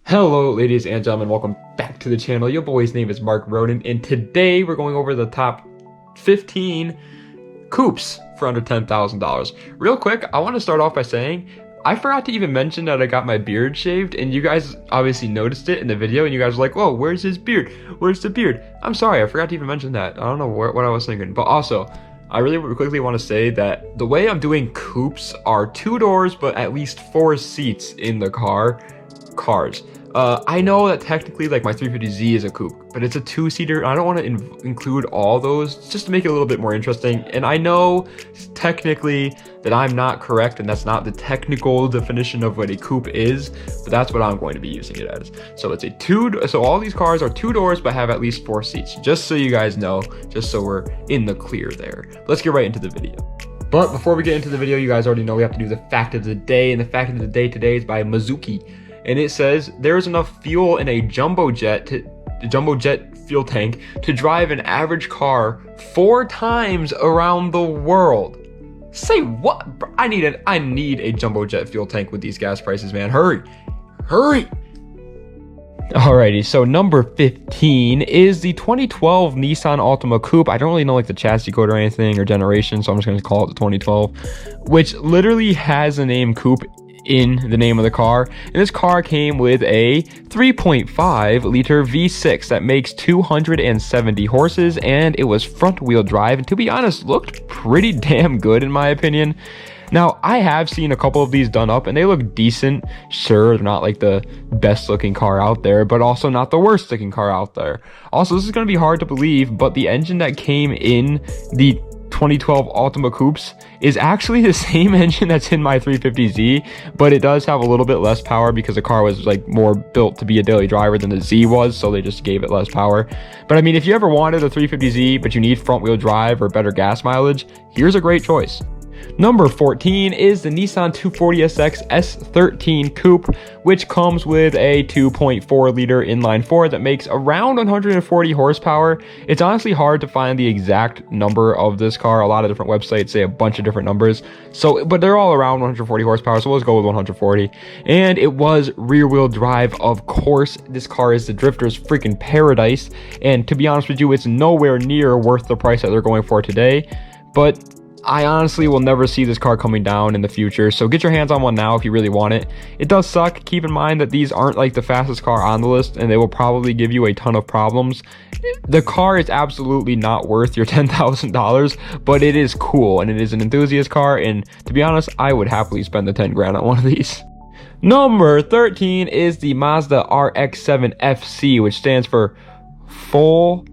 Hello ladies and gentlemen, welcome back to the channel. Your boy's name is Mark Roden, and today we're going over the top 15 coupes for under $10,000. Real quick, I want to start off by saying I forgot to even mention that I got my beard shaved, and you guys obviously noticed it in the video and you guys were like, whoa, where's his beard? Where's the beard? I'm sorry, I forgot to even mention that. I don't know what I was thinking, but also I really quickly want to say that the way I'm doing coupes are 2 doors but at least 4 seats in the cars. I know that technically like my 350Z is a coupe, but it's a 2-seater. I don't want to include all those just to make it a little bit more interesting. And I know technically that I'm not correct, and that's not the technical definition of what a coupe is, but that's what I'm going to be using it as. So it's so all these cars are 2 doors but have at least 4 seats, just so you guys know, just so we're in the clear there. Let's get right into the video. But before we get into the video, you guys already know we have to do the fact of the day, and the fact of the day today is by Mizuki. And it says there's enough fuel in a jumbo jet fuel tank to drive an average car 4 times around the world. Say what? I need a jumbo jet fuel tank with these gas prices, man. Hurry. Alrighty, so number 15 is the 2012 Nissan Altima Coupe. I don't really know like the chassis code or anything or generation, so I'm just going to call it the 2012, which literally has the name Coupe in the name of the car. And this car came with a 3.5 liter V6 that makes 270 horses, and it was front wheel drive, and to be honest looked pretty damn good in my opinion. Now, I have seen a couple of these done up and they look decent. Sure, they're not like the best looking car out there, but also not the worst looking car out there. Also, this is going to be hard to believe, but the engine that came in the 2012 Altima Coupes is actually the same engine that's in my 350Z, but it does have a little bit less power because the car was like more built to be a daily driver than the Z was, so they just gave it less power. But I mean, if you ever wanted a 350Z but you need front wheel drive or better gas mileage, here's a great choice. Number 14 is the Nissan 240SX S13 Coupe, which comes with a 2.4 liter inline-4 that makes around 140 horsepower. It's honestly hard to find the exact number of this car. A lot of different websites say a bunch of different numbers, but they're all around 140 horsepower, so let's go with 140. And it was rear wheel drive, of course. This car is the drifter's freaking paradise, and to be honest with you, it's nowhere near worth the price that they're going for today. But I honestly will never see this car coming down in the future, so get your hands on one now if you really want it. It does suck. Keep in mind that these aren't like the fastest car on the list, and they will probably give you a ton of problems. The car is absolutely not worth your $10,000, but it is cool, and it is an enthusiast car, and to be honest, I would happily spend the 10 grand on one of these. Number 13 is the Mazda RX-7 FC, which stands for Full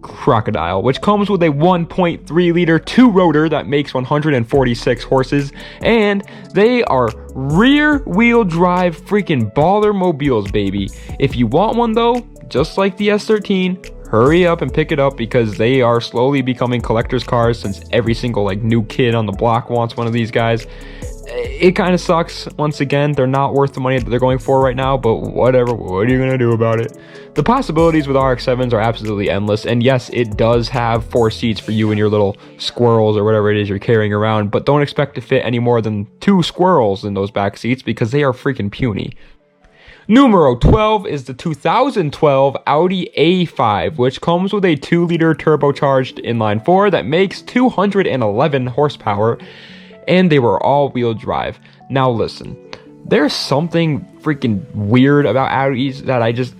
Crocodile, which comes with a 1.3 liter 2-rotor that makes 146 horses, and they are rear wheel drive freaking baller mobiles, baby. If you want one though, just like the S13, hurry up and pick it up because they are slowly becoming collector's cars, since every single like new kid on the block wants one of these guys. It kind of sucks. Once again, they're not worth the money that they're going for right now, but whatever, what are you gonna do about it? The possibilities with RX-7s are absolutely endless, and yes, it does have 4 seats for you and your little squirrels or whatever it is you're carrying around, but don't expect to fit any more than 2 squirrels in those back seats because they are freaking puny. Numero 12 is the 2012 Audi A5, which comes with a 2-liter turbocharged inline-4 that makes 211 horsepower, and they were all-wheel drive. Now listen, there's something freaking weird about Audis that I just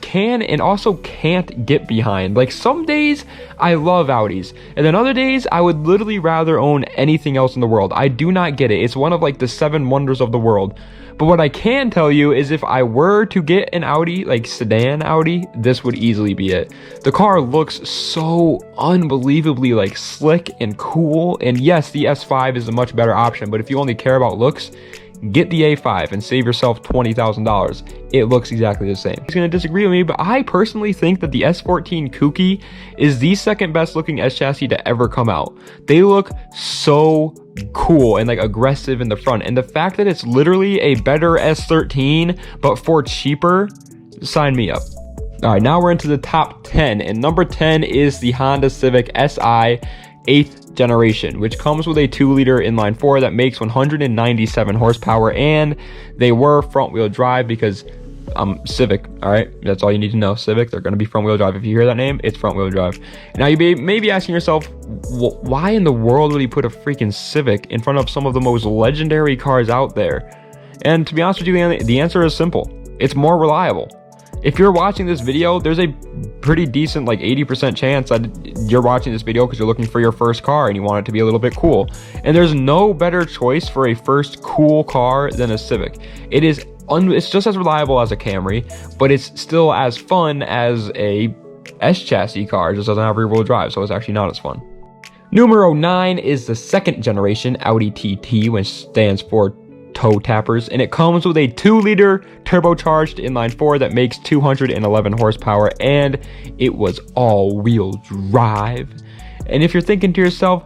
can and also can't get behind. Like, some days I love Audis, and then other days I would literally rather own anything else in the world. I do not get it. It's one of like the 7 wonders of the world. But what I can tell you is if I were to get an Audi, like sedan Audi, this would easily be it. The car looks so unbelievably like slick and cool. And yes, the S5 is a much better option, but if you only care about looks, get the A5 and save yourself $20,000. It looks exactly the same. He's going to disagree with me, but I personally think that the S14 Coupe is the second best looking S chassis to ever come out. They look so cool and like aggressive in the front, and the fact that it's literally a better S13 but for cheaper, sign me up. All right, now we're into the top 10, and number 10 is the Honda Civic SI 8th generation, which comes with a 2-liter inline-4 that makes 197 horsepower, and they were front-wheel drive because Civic, all right, that's all you need to know. Civic, they're going to be front-wheel drive. If you hear that name, it's front-wheel drive. Now you may be asking yourself, why in the world would he put a freaking Civic in front of some of the most legendary cars out there? And to be honest with you, the answer is simple. It's more reliable. If you're watching this video, there's a pretty decent, like 80% chance that you're watching this video because you're looking for your first car and you want it to be a little bit cool. And there's no better choice for a first cool car than a Civic. It's just as reliable as a Camry, but it's still as fun as a S chassis car. It just doesn't have rear-wheel drive, so it's actually not as fun. Numero 9 is the 2nd generation Audi TT, which stands for toe tappers, and it comes with a 2-liter turbocharged inline-4 that makes 211 horsepower, and it was all-wheel drive. And if you're thinking to yourself,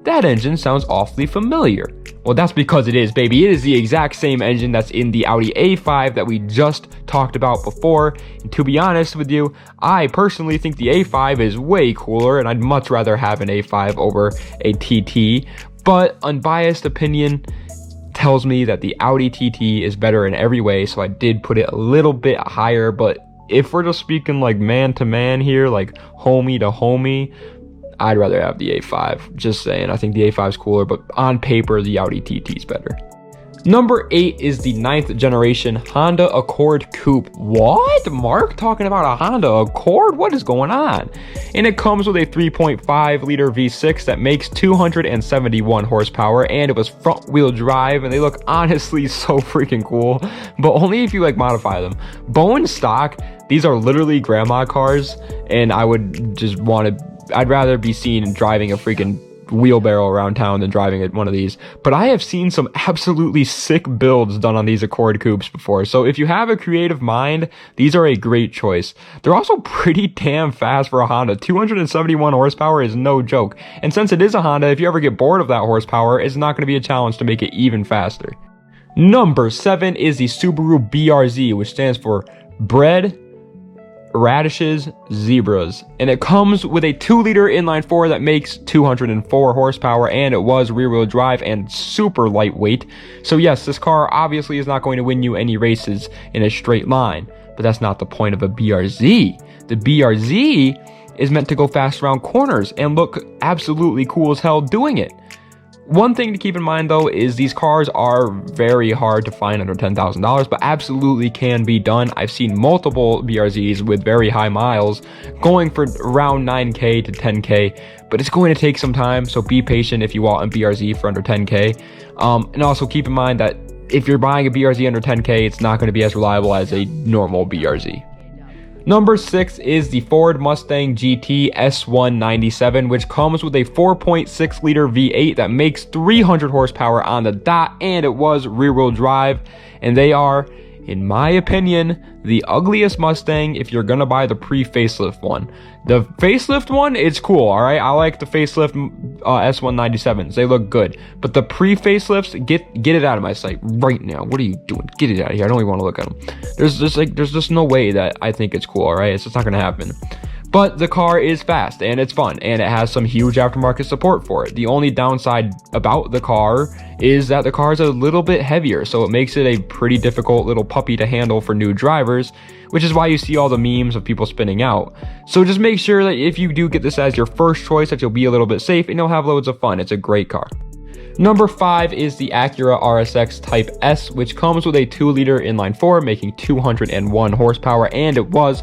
that engine sounds awfully familiar. Well, that's because it is, baby. It is the exact same engine that's in the Audi A5 that we just talked about before. And to be honest with you, I personally think the A5 is way cooler, and I'd much rather have an A5 over a TT. But unbiased opinion tells me that the Audi TT is better in every way, so I did put it a little bit higher. But if we're just speaking like man to man here, like homie to homie, I'd rather have the A5. Just saying, I think the A5 is cooler, but on paper, the Audi TT is better. Number 8 is the 9th generation Honda Accord Coupe. What? Mark talking about a Honda Accord? What is going on? And it comes with a 3.5-liter V6 that makes 271 horsepower, and it was front-wheel drive, and they look honestly so freaking cool, but only if you like modify them. Bone stock, these are literally grandma cars, and I'd rather be seen driving a freaking wheelbarrow around town than driving one of these. But I have seen some absolutely sick builds done on these Accord Coupes before, so if you have a creative mind, these are a great choice. They're also pretty damn fast for a Honda. 271 horsepower is no joke, and since it is a Honda, if you ever get bored of that horsepower, it's not going to be a challenge to make it even faster. Number 7 is the Subaru BRZ, which stands for bread, radishes, zebras, and it comes with a 2-liter inline-4 that makes 204 horsepower, and it was rear-wheel drive and super lightweight. So yes, this car obviously is not going to win you any races in a straight line, but that's not the point of a BRZ. The BRZ is meant to go fast around corners and look absolutely cool as hell doing it. One thing to keep in mind though is these cars are very hard to find under $10,000, but absolutely can be done. I've seen multiple BRZs with very high miles going for around 9K to 10K, but it's going to take some time, so be patient if you want a BRZ for under 10K. And also keep in mind that if you're buying a BRZ under 10K, it's not going to be as reliable as a normal BRZ. Number 6 is the Ford Mustang GT S197, which comes with a 4.6-liter V8 that makes 300 horsepower on the dot, and it was rear-wheel drive. And they are, in my opinion, the ugliest Mustang if you're gonna buy the pre-facelift one. The facelift one, it's cool, all right? I like the facelift S197s. They look good. But the pre-facelifts, get it out of my sight right now. What are you doing? Get it out of here. I don't even want to look at them. There's just no way that I think it's cool, all right? It's just not gonna happen. But the car is fast and it's fun, and it has some huge aftermarket support for it. The only downside about the car is that the car is a little bit heavier, so it makes it a pretty difficult little puppy to handle for new drivers, which is why you see all the memes of people spinning out. So just make sure that if you do get this as your first choice, that you'll be a little bit safe and you'll have loads of fun. It's a great car. Number 5 is the Acura RSX Type S, which comes with a 2-liter inline-4, making 201 horsepower, and it was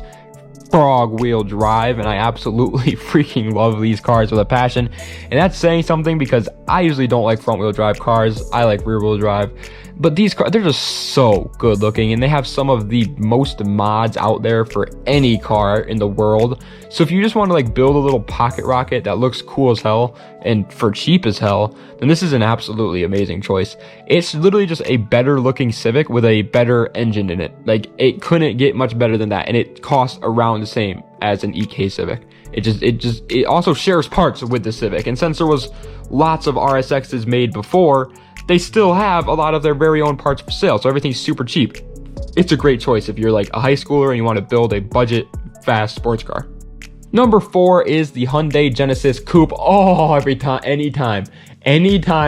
frog wheel drive, and I absolutely freaking love these cars with a passion. And that's saying something because I usually don't like front wheel drive cars. I like rear wheel drive. But these cars, they're just so good looking, and they have some of the most mods out there for any car in the world. So if you just want to like build a little pocket rocket that looks cool as hell and for cheap as hell, then this is an absolutely amazing choice. It's literally just a better looking Civic with a better engine in it. Like, it couldn't get much better than that, and it costs around the same as an EK Civic. It also shares parts with the Civic, and since there was lots of RSXs made before, they still have a lot of their very own parts for sale, so everything's super cheap. It's a great choice if you're like a high schooler and you want to build a budget, fast sports car. Number 4 is the Hyundai Genesis Coupe. Oh, anytime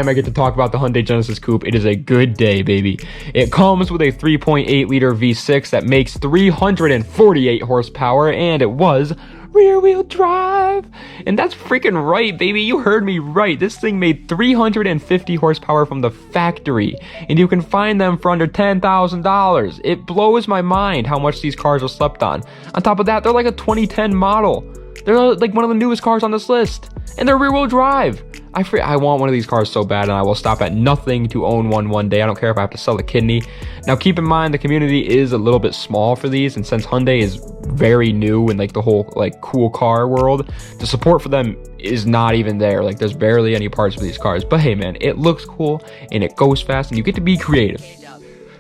I get to talk about the Hyundai Genesis Coupe, it is a good day, baby. It comes with a 3.8 liter V6 that makes 348 horsepower, and it was rear wheel drive. And that's freaking right, baby. You heard me right. This thing made 350 horsepower from the factory, and you can find them for under $10,000. It blows my mind how much these cars are slept on. On top of that, they're like a 2010 model. They're like one of the newest cars on this list, and they're rear wheel drive. I want one of these cars so bad, and I will stop at nothing to own one day. I don't care if I have to sell a kidney. Now, keep in mind, the community is a little bit small for these, and since Hyundai is very new in like the whole like cool car world, the support for them is not even there. Like, there's barely any parts for these cars. But hey, man, it looks cool, and it goes fast, and you get to be creative.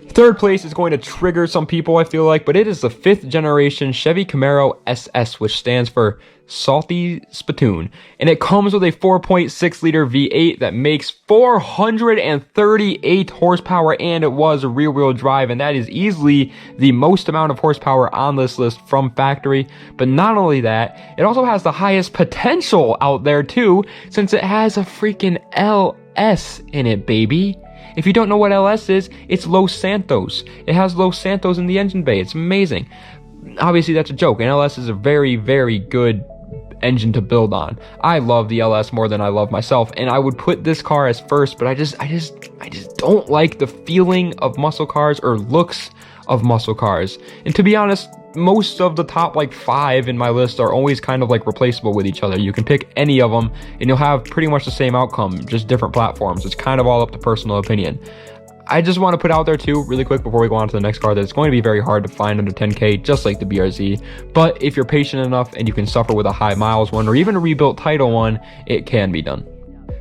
Third place is going to trigger some people, I feel like, but it is the 5th generation Chevy Camaro SS, which stands for Salty Spittoon, and it comes with a 4.6 liter V8 that makes 438 horsepower, and it was a rear wheel drive, and that is easily the most amount of horsepower on this list from factory. But not only that, it also has the highest potential out there too, since it has a freaking LS in it, baby. If you don't know what LS is, it's Los Santos. It has Los Santos in the engine bay. It's amazing. Obviously, that's a joke. And LS is a very, very good engine to build on. I love the LS more than I love myself, and I would put this car as first, but I just don't like the feeling of muscle cars or looks of muscle cars. And to be honest, most of the top like 5 in my list are always kind of like replaceable with each other. You can pick any of them and you'll have pretty much the same outcome, just different platforms. It's kind of all up to personal opinion. I just want to put out there too, really quick before we go on to the next car, that it's going to be very hard to find under 10K, just like the BRZ. But if you're patient enough and you can suffer with a high miles one or even a rebuilt title one, it can be done.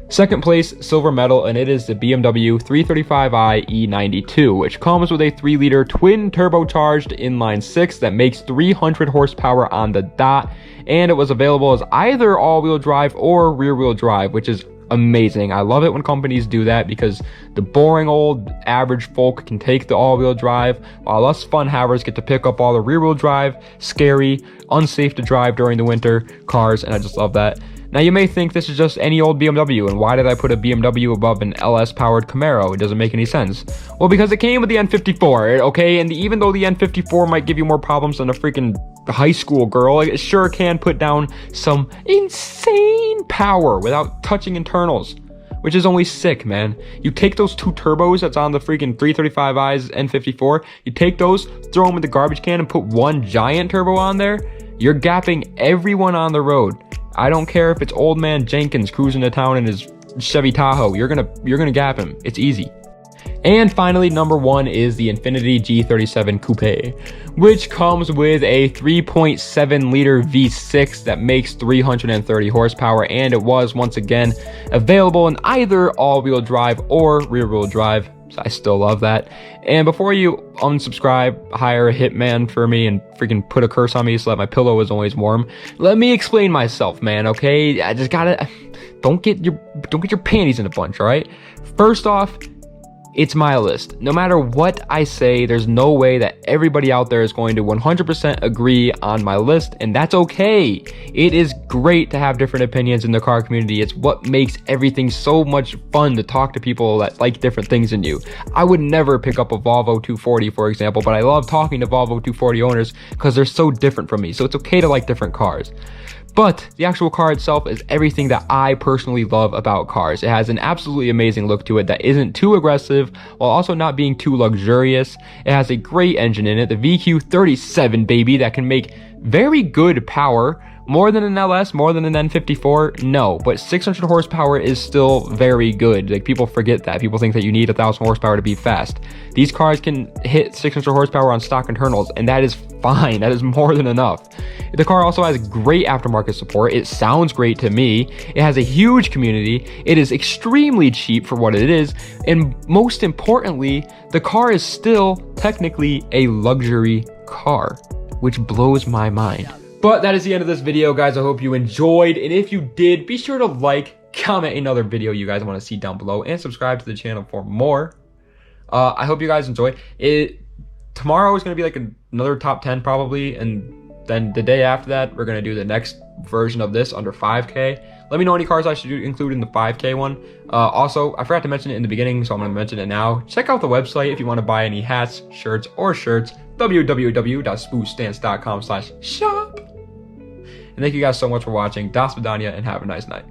Second place, silver medal, and it is the BMW 335i E92, which comes with a 3 liter twin turbocharged inline 6 that makes 300 horsepower on the dot, and it was available as either all-wheel drive or rear-wheel drive, which is amazing. I love it when companies do that, because the boring old average folk can take the all-wheel drive, while us fun havers get to pick up all the rear-wheel drive, scary, unsafe to drive during the winter cars, and I just love that. Now, you may think this is just any old BMW, and why did I put a BMW above an LS-powered Camaro? It doesn't make any sense. Well, because it came with the N54, okay? And even though the N54 might give you more problems than a freaking high school girl, it sure can put down some insane power without touching internals, which is only sick, man. You take those 2 turbos that's on the freaking 335i's N54, you take those, throw them in the garbage can, and put one giant turbo on there, you're gapping everyone on the road. I don't care if it's old man Jenkins cruising to town in his Chevy Tahoe. You're gonna gap him. It's easy. And finally, number 1 is the Infiniti G37 Coupe, which comes with a 3.7 liter V6 that makes 330 horsepower, and it was once again available in either all-wheel drive or rear-wheel drive. So I still love that. And before you unsubscribe, hire a hitman for me and freaking put a curse on me so that my pillow is always warm, let me explain myself, man, okay? I just gotta, don't get your panties in a bunch, all right? First off, it's my list. No matter what I say, there's no way that everybody out there is going to 100% agree on my list, and that's okay. It is great to have different opinions in the car community. It's what makes everything so much fun to talk to people that like different things than you. I would never pick up a Volvo 240, for example, but I love talking to Volvo 240 owners because they're so different from me, so it's okay to like different cars. But the actual car itself is everything that I personally love about cars. It has an absolutely amazing look to it that isn't too aggressive while also not being too luxurious. It has a great engine in it, the VQ37, baby, that can make very good power. More than an LS, more than an N54, no, but 600 horsepower is still very good. Like, people forget that. People think that you need 1,000 horsepower to be fast. These cars can hit 600 horsepower on stock internals, and that is fine. That is more than enough. The car also has great aftermarket support. It sounds great to me. It has a huge community. It is extremely cheap for what it is, and most importantly, the car is still technically a luxury car, which blows my mind. But that is the end of this video, guys. I hope you enjoyed, and if you did, be sure to like, comment another video you guys want to see down below, and subscribe to the channel for more. I hope you guys enjoyed it. Tomorrow is going to be like another top 10 probably, and Then the day after that, we're gonna do the next version of this under 5K. Let me know any cars I should include in the 5K one. Also, I forgot to mention it in the beginning, so I'm gonna mention it now. Check out the website if you want to buy any hats, shirts, or shirts. www.smoothstance.com/shop. And thank you guys so much for watching. Das Vidania, and have a nice night.